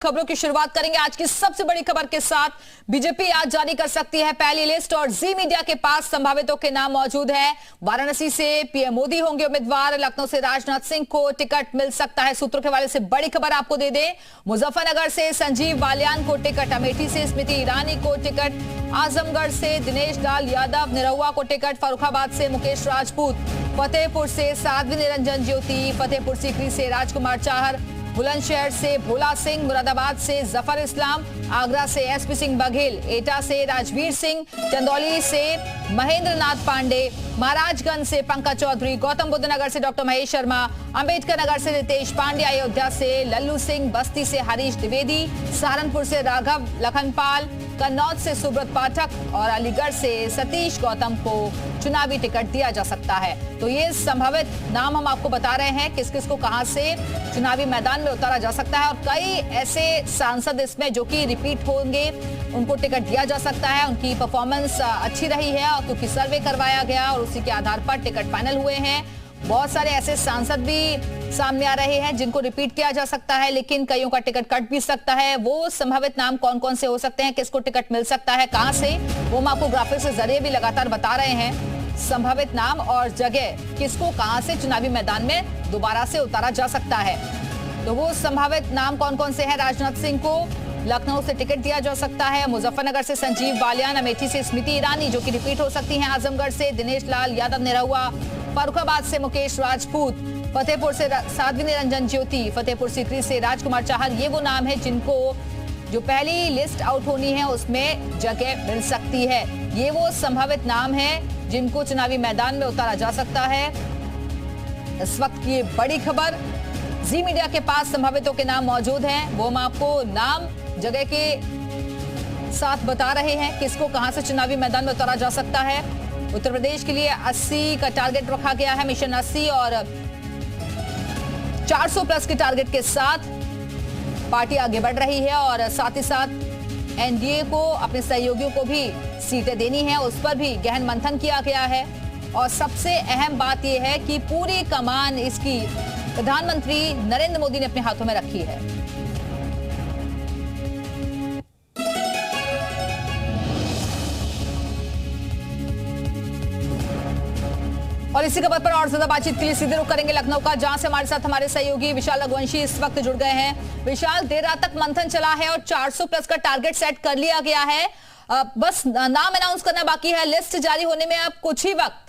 खबरों की शुरुआत करेंगे आज की सबसे बड़ी खबर के साथ। बीजेपी आज जारी कर सकती है पहली लिस्ट और जी मीडिया के पास संभावितों के नाम मौजूद है। वाराणसी से पीएम मोदी होंगे उम्मीदवार, लखनऊ से राजनाथ सिंह को टिकट मिल सकता है। सूत्रों के हवाले से बड़ी खबर आपको दे दें, मुजफ्फरनगर से संजीव बालियान को टिकट, अमेठी से स्मृति ईरानी को टिकट, आजमगढ़ से दिनेश लाल यादव, निरहुआ को टिकट, फर्रुखाबाद से मुकेश राजपूत, फतेहपुर से साध्वी निरंजन ज्योति, फतेहपुर सीकरी से राजकुमार चाहर, बुलंदशहर से भोला सिंह, मुरादाबाद से जफर इस्लाम, आगरा से एसपी सिंह बघेल, एटा से राजवीर सिंह, चंदौली से महेंद्र नाथ पांडे, महाराजगंज से पंकज चौधरी, गौतम बुद्ध नगर से डॉक्टर महेश शर्मा, अंबेडकर नगर से रितेश पांडे, अयोध्या से लल्लू सिंह, बस्ती से हरीश द्विवेदी, सहारनपुर से राघव लखनपाल, कन्नौज से सुब्रत पाठक और अलीगढ़ से सतीश गौतम को चुनावी टिकट दिया जा सकता है। तो ये संभावित नाम हम आपको बता रहे हैं, किस किस को कहां से चुनावी मैदान में उतारा जा सकता है और कई ऐसे सांसद इसमें जो कि रिपीट होंगे उनको टिकट दिया जा सकता है। उनकी परफॉर्मेंस अच्छी रही है और क्योंकि सर्वे करवाया गया और उसी के आधार पर टिकट फाइनल हुए हैं। बहुत सारे ऐसे सांसद भी सामने आ रहे हैं जिनको रिपीट किया जा सकता है, लेकिन कईयों का टिकट कट भी सकता है। वो संभावित नाम कौन कौन से हो सकते हैं, किसको टिकट मिल सकता है, कहां से, वो हम आपको ग्राफिक्स के जरिए भी लगातार बता रहे हैं। संभावित नाम और जगह, किसको कहां से चुनावी मैदान में दोबारा से उतारा जा सकता है। तो वो संभावित नाम कौन कौन से हैं? राजनाथ सिंह को लखनऊ से टिकट दिया जा सकता है, मुजफ्फरनगर से संजीव बालियान, अमेठी से स्मृति ईरानी जो कि रिपीट हो सकती हैं, आजमगढ़ से दिनेश लाल यादव निरहुआ, फर्रुखाबाद से मुकेश राजपूत, फतेहपुर से साध्वी निरंजन ज्योति, फतेहपुर सीकरी से राजकुमार चाहर। ये वो नाम है जिनको जो पहली लिस्ट आउट होनी है उसमें जगह मिल सकती है। ये वो संभावित नाम है जिनको चुनावी मैदान में उतारा जा सकता है। इस वक्त की बड़ी खबर, जी मीडिया के पास संभावितों के नाम मौजूद हैं, वो हम आपको नाम जगह के साथ बता रहे हैं, किसको कहां से चुनावी मैदान में उतारा जा सकता है। उत्तर प्रदेश के लिए 80 का टारगेट रखा गया है, मिशन 80 और 400 प्लस के टारगेट के साथ पार्टी आगे बढ़ रही है और साथ ही साथ एनडीए को अपने सहयोगियों को भी सीटें देनी है, उस पर भी गहन मंथन किया गया है। और सबसे अहम बात यह है कि पूरी कमान इसकी प्रधानमंत्री नरेंद्र मोदी ने अपने हाथों में रखी है। और इसी खबर पर और ज्यादा बातचीत के लिए सीधे रुख करेंगे लखनऊ का, जहां से हमारे साथ हमारे सहयोगी विशाल रघुवंशी इस वक्त जुड़ गए हैं। विशाल, देर रात तक मंथन चला है और 400 प्लस का टारगेट सेट कर लिया गया है, बस नाम अनाउंस करना बाकी है, लिस्ट जारी होने में अब कुछ ही वक्त।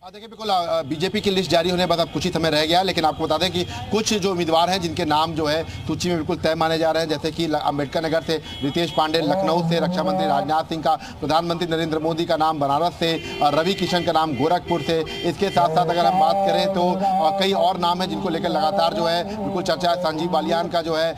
देखिए, बिल्कुल बीजेपी की लिस्ट जारी होने के बाद अब कुछ ही समय रह गया, लेकिन आपको बता दें कि कुछ जो उम्मीदवार हैं जिनके नाम जो है सूची में बिल्कुल तय माने जा रहे हैं, जैसे कि अंबेडकर नगर से रितेश पांडे, लखनऊ से रक्षा मंत्री राजनाथ सिंह का, प्रधानमंत्री नरेंद्र मोदी का नाम बनारस से, रवि किशन का नाम गोरखपुर से। इसके साथ साथ अगर हम बात करें तो कई और नाम हैं जिनको लेकर लगातार जो है बिल्कुल चर्चा है। संजीव बालियान का जो है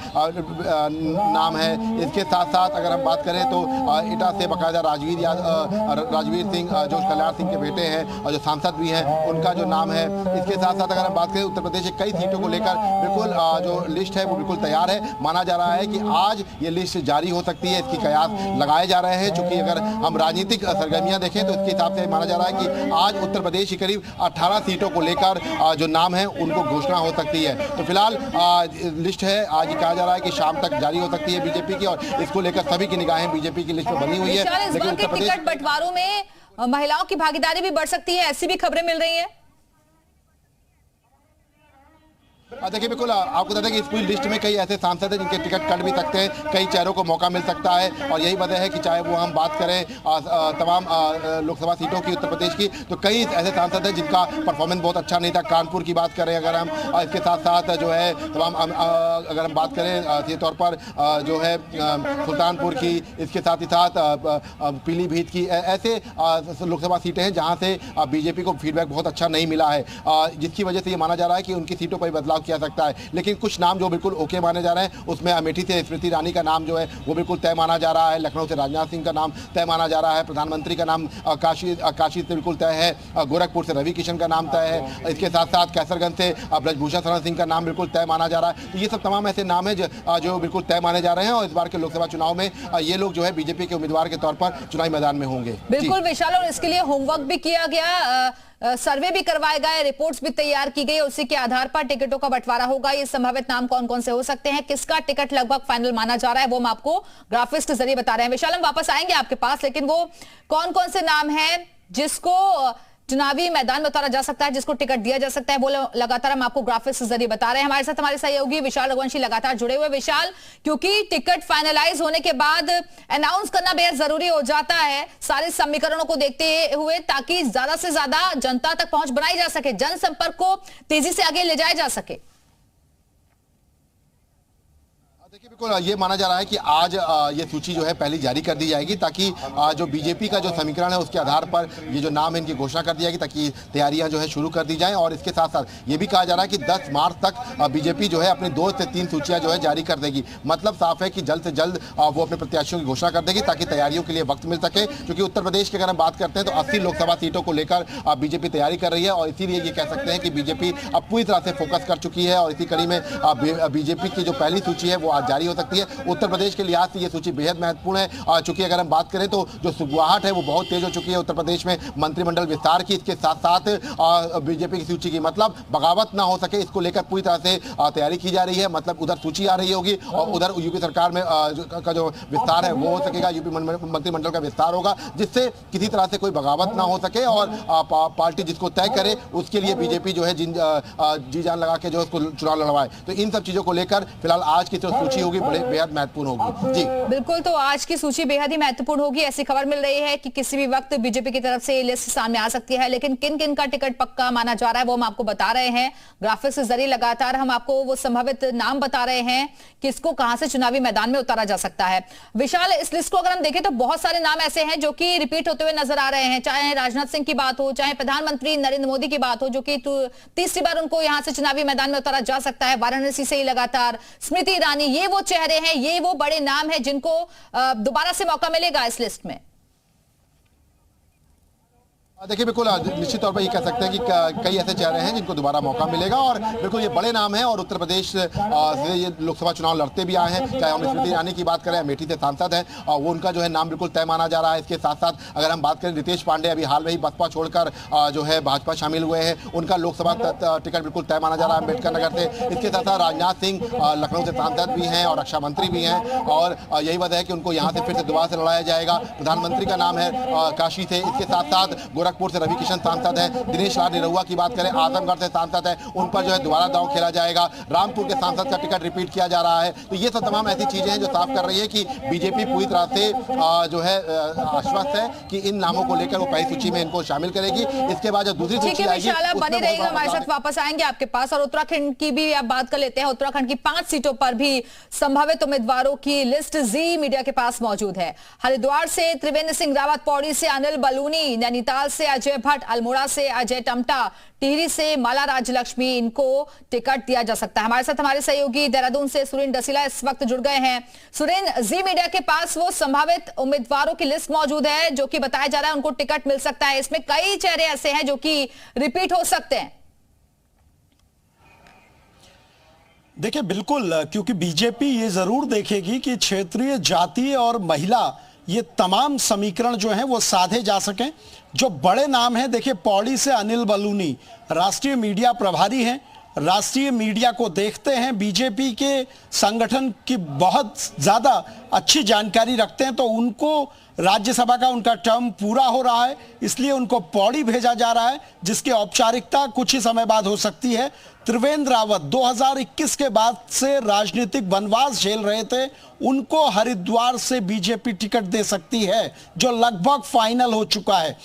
नाम है। इसके साथ साथ अगर हम बात करें तो एटा से बाकायदा राजवीर सिंह जो कल्याण सिंह के बेटे हैं और जो सांसद भी हैं, उनका जो नाम है। इसके साथ साथ अगर हम बात करें उत्तर प्रदेश की कई सीटों को लेकर बिल्कुल जो लिस्ट है वो बिल्कुल तैयार है। माना जा रहा है कि आज ये लिस्ट जारी हो सकती है, इसकी कयास लगाए जा रहे हैं। चूंकि अगर हम राजनीतिक सरगर्मियां देखें तो इसके हिसाब से माना जा रहा है कि आज उत्तर प्रदेश की करीब 18 सीटों को लेकर जो नाम है उनको घोषणा हो सकती है। तो फिलहाल लिस्ट है, आज ही कहा जा रहा है कि शाम तक जारी हो सकती है बीजेपी की, और इसको लेकर सभी की निगाहें बीजेपी की लिस्ट पर बनी हुई है। लेकिन उत्तर प्रदेश टिकट बंटवारों में महिलाओं की भागीदारी भी बढ़ सकती है, ऐसी भी खबरें मिल रही हैं। देखिए, बिल्कुल आपको बता दें कि इस पूरी लिस्ट में कई ऐसे सांसद हैं जिनके टिकट कट भी सकते हैं, कई चेहरों को मौका मिल सकता है। और यही वजह है कि चाहे वो हम बात करें तमाम लोकसभा सीटों की उत्तर प्रदेश की, तो कई ऐसे सांसद हैं जिनका परफॉर्मेंस बहुत अच्छा नहीं था। कानपुर की बात करें अगर हम, इसके साथ साथ जो है तमाम अगर हम बात करें सीधे तौर पर जो है सुल्तानपुर की, इसके साथ ही साथ पीलीभीत की, ऐसे लोकसभा सीटें हैं जहाँ से बीजेपी को फीडबैक बहुत अच्छा नहीं मिला है, जिसकी वजह से ये माना जा रहा है कि उनकी सीटों पर बदलाव किया सकता है। लेकिन कुछ नाम जो बिल्कुल ओके माने जा रहे हैं, उसमें अमेठी से स्मृति ईरानी का नाम जो है वो बिल्कुल तय माना जा रहा है, लखनऊ से राजनाथ सिंह का नाम तय माना जा रहा है, प्रधानमंत्री का नाम काशी से बिल्कुल तय है, गोरखपुर से रवि किशन का नाम तय है, इसके साथ साथ कैसरगंज से ब्रजभूषण शरण सिंह का नाम बिल्कुल तय माना जा रहा है। तो ये सब तमाम ऐसे नाम है जो बिल्कुल तय माने जा रहे हैं और इस बार के लोकसभा चुनाव में ये लोग जो है बीजेपी के उम्मीदवार के तौर पर चुनावी मैदान में होंगे। बिल्कुल विशाल, और इसके लिए होमवर्क भी किया गया। सर्वे भी करवाए गए, रिपोर्ट्स भी तैयार की गई, उसी के आधार पर टिकटों का बंटवारा होगा। ये संभावित नाम कौन कौन से हो सकते हैं, किसका टिकट लगभग फाइनल माना जा रहा है, वो हम आपको ग्राफिक्स के जरिए बता रहे हैं। विशाल, हम वापस आएंगे आपके पास, लेकिन वो कौन कौन से नाम है जिसको चुनावी मैदान में उतारा जा सकता है, जिसको टिकट दिया जा सकता है, वो लगातार हम आपको ग्राफिक्स के जरिए बता रहे हैं। हमारे साथ हमारे सहयोगी विशाल रघुवंशी लगातार जुड़े हुए। विशाल, क्योंकि टिकट फाइनलाइज होने के बाद अनाउंस करना बेहद जरूरी हो जाता है सारे समीकरणों को देखते हुए, ताकि ज्यादा से ज्यादा जनता तक पहुंच बनाई जा सके, जनसंपर्क को तेजी से आगे ले जाया जा सके। देखिए, बिल्कुल ये माना जा रहा है कि आज ये सूची जो है पहली जारी कर दी जाएगी, ताकि जो बीजेपी का जो समीकरण है उसके आधार पर ये जो नाम है इनकी घोषणा कर दी जाएगी, ताकि तैयारियां जो है शुरू कर दी जाएं। और इसके साथ साथ ये भी कहा जा रहा है कि 10 मार्च तक बीजेपी जो है अपनी 2 से 3 सूचियां जो है जारी कर देगी। मतलब साफ है कि जल्द से जल्द वो अपने प्रत्याशियों की घोषणा कर देगी, ताकि तैयारियों के लिए वक्त मिल सके। क्योंकि उत्तर प्रदेश की अगर हम बात करते हैं तो 80 लोकसभा सीटों को लेकर बीजेपी तैयारी कर रही है, और इसीलिए ये कह सकते हैं कि बीजेपी अब पूरी तरह से फोकस कर चुकी है। और इसी कड़ी में बीजेपी की जो पहली सूची है वो आज जारी हो सकती है। उत्तर प्रदेश के लिहाज से ये सूची बेहद महत्वपूर्ण है, चूंकि अगर हम बात करें तो जो सुगबुगाहट है वो बहुत तेज हो चुकी है उत्तर प्रदेश में मंत्रिमंडल विस्तार की। इसके साथ साथ बीजेपी की सूची की मतलब बगावत ना हो सके, इसको लेकर पूरी तरह से तैयारी की जा रही है। मतलब उधर सूची आ रही होगी और उधर यूपी सरकार में का जो विस्तार है वो हो सकेगा, यूपी मंत्रिमंडल का विस्तार होगा, जिससे किसी तरह से कोई बगावत ना हो सके और पार्टी जिसको तय करे उसके लिए बीजेपी जो है जी जान लगा के जो उसको चुनाव लड़वाए। तो इन सब चीजों को लेकर फिलहाल आज की जो सूची होगी बेहद महत्वपूर्ण होगी। जी बिल्कुल, तो आज की सूची बेहद ही महत्वपूर्ण होगी। ऐसी खबर मिल रही है कि किसी भी वक्त बीजेपी की तरफ से लिस्ट सामने आ सकती है, लेकिन किन किन का टिकट पक्का माना जा रहा है वो हम आपको बता रहे हैं ग्राफिक्स के जरिए। लगातार हम आपको वो संभावित नाम बता रहे हैं किसको कहां से चुनावी मैदान में उतारा जा सकता है। विशाल, इस लिस्ट को अगर हम देखें तो बहुत सारे नाम ऐसे हैं जो कि रिपीट होते हुए नजर आ रहे हैं, चाहे राजनाथ सिंह की बात हो, चाहे प्रधानमंत्री नरेंद्र मोदी की बात हो, जो कि तीसरी बार उनको यहां से चुनावी मैदान में उतारा जा सकता है। वाराणसी से ही लगातार स्मृति ईरानी, ये वो चेहरे हैं, ये वो बड़े नाम है जिनको दोबारा से मौका मिलेगा इस लिस्ट में। देखिए, बिल्कुल निश्चित तौर पर ये कह सकते हैं कि कई ऐसे चेहरे हैं जिनको दोबारा मौका मिलेगा, और बिल्कुल ये बड़े नाम हैं और उत्तर प्रदेश से ये लोकसभा चुनाव लड़ते भी आए हैं। चाहे हम स्मृति ईरानी की बात करें, अमेठी से सांसद हैं, वो उनका जो है नाम बिल्कुल तय माना जा रहा है। इसके साथ साथ अगर हम बात करें रितेश पांडे, अभी हाल में ही बसपा छोड़कर जो है भाजपा शामिल हुए हैं, उनका लोकसभा टिकट बिल्कुल तय माना जा रहा है अम्बेडकर नगर से। इसके साथ साथ राजनाथ सिंह लखनऊ से सांसद भी हैं और रक्षा मंत्री भी हैं, और यही वजह है कि उनको यहाँ से फिर से दोबारा से लड़ाया जाएगा। प्रधानमंत्री का नाम है काशी से। इसके साथ साथ गोरखपुर से रवि किशन सांसद है। दिनेश लाल निरहुआ की बात करें, आजमगढ़ से सांसद है, उन पर जो है दोबारा दांव खेला जाएगा। रामपुर के सांसद का टिकट रिपीट किया जा रहा है। तो ये सब तमाम ऐसी चीजें हैं जो साफ कर रही है कि बीजेपी पूरी तरह से जो है आश्वस्त है कि इन नामों को लेकर वो पहली सूची में इनको शामिल करेगी। इसके बाद जो दूसरी सूची आएगी, बने रहेगा हमारे साथ, वापस आएंगे आपके पास। और उत्तराखंड की भी आप बात कर लेते हैं। उत्तराखंड की 5 सीटों पर भी संभावित उम्मीदवारों की लिस्ट जी मीडिया के पास मौजूद है। हरिद्वार से त्रिवेंद्र सिंह रावत, पौड़ी से अनिल बलूनी, नैनीताल से अजय भट्ट, अल्मोड़ा से अजय टमटा, टिहरी से माला राज्यलक्ष्मी, इनको टिकट दिया जा सकता है। हमारे साथ हमारे सहयोगी देहरादून से सुरेंद्र डसीला इस वक्त जुड़ गए हैं। सुरेंद्र, जी मीडिया के पास वो संभावित उम्मीदवारों की लिस्ट मौजूद है जो कि बताया जा रहा है उनको टिकट मिल सकता है। इसमें कई चेहरे ऐसे हैं जो कि रिपीट हो सकते हैं। देखिए, बिल्कुल, क्योंकि बीजेपी ये जरूर देखेगी कि क्षेत्रीय, जातीय और महिला ये तमाम समीकरण जो हैं वो साधे जा सकें। जो बड़े नाम हैं, देखिए पौड़ी से अनिल बलूनी राष्ट्रीय मीडिया प्रभारी हैं, राष्ट्रीय मीडिया को देखते हैं, बीजेपी के संगठन की बहुत ज़्यादा अच्छी जानकारी रखते हैं, तो उनको राज्यसभा का उनका टर्म पूरा हो रहा है, इसलिए उनको पौड़ी भेजा जा रहा है, जिसकी औपचारिकता कुछ ही समय बाद हो सकती है। त्रिवेंद्र रावत 2021 के बाद से राजनीतिक वनवास झेल रहे थे, उनको हरिद्वार से बीजेपी टिकट दे सकती है, जो लगभग फाइनल हो चुका है।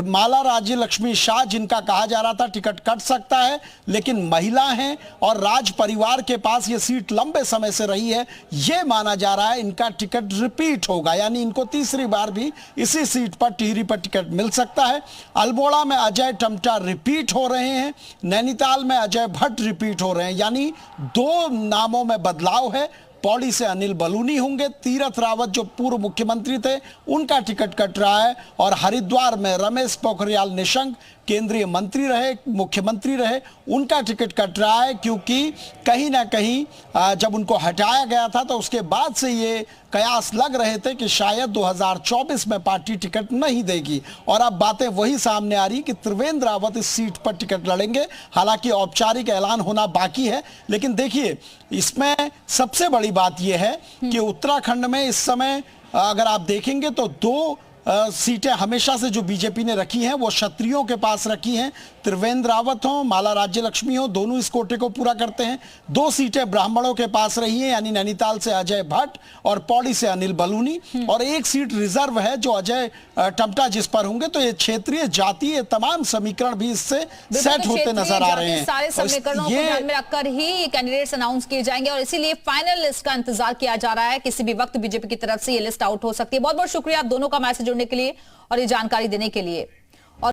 माला राज्यलक्ष्मी शाह, जिनका कहा जा रहा था टिकट कट सकता है, लेकिन महिला हैं और राज परिवार के पास ये सीट लंबे समय से रही है, ये माना जा रहा है इनका टिकट रिपीट होगा, यानी इनको तीसरी बार भी इसी सीट पर, टिहरी पर टिकट मिल सकता है। अल्मोड़ा में अजय टमटा रिपीट हो रहे हैं, नैनीताल में अजय भट्ट रिपीट हो रहे हैं, यानी 2 नामों में बदलाव है। पौड़ी से अनिल बलूनी होंगे, तीरथ रावत जो पूर्व मुख्यमंत्री थे उनका टिकट कट रहा है, और हरिद्वार में रमेश पोखरियाल निशंक, केंद्रीय मंत्री रहे, मुख्यमंत्री रहे, उनका टिकट कट रहा है, क्योंकि कहीं ना कहीं जब उनको हटाया गया था तो उसके बाद से ये कयास लग रहे थे कि शायद 2024 में पार्टी टिकट नहीं देगी। और अब बातें वही सामने आ रही कि त्रिवेंद्र रावत इस सीट पर टिकट लड़ेंगे। हालांकि औपचारिक ऐलान होना बाकी है, लेकिन देखिए इसमें सबसे बड़ी बात यह है कि उत्तराखंड में इस समय अगर आप देखेंगे तो 2 सीटें हमेशा से जो बीजेपी ने रखी हैं वो क्षत्रियों के पास रखी हैं। त्रिवेंद्र रावत हो, माला राज्य लक्ष्मी हो, दोनों इस कोटे को पूरा करते हैं। 2 सीटें ब्राह्मणों के पास रही हैं, यानी नैनीताल से अजय भट्ट और पौड़ी से अनिल बलूनी, और 1 सीट रिजर्व है जो अजय टम्टा जिस पर होंगे। तो ये क्षेत्रीय जातीय तमाम समीकरण भी इससे सेट होते नजर आ रहे हैं। सारे समीकरणों को ध्यान में रखकर ही कैंडिडेट्स अनाउंस किए जाएंगे और इसीलिए फाइनल लिस्ट का इंतजार किया जा रहा है। किसी भी वक्त बीजेपी की तरफ से ये लिस्ट आउट हो सकती है। बहुत बहुत शुक्रिया आप दोनों का मैसेज जोड़ने के लिए और ये जानकारी देने के लिए।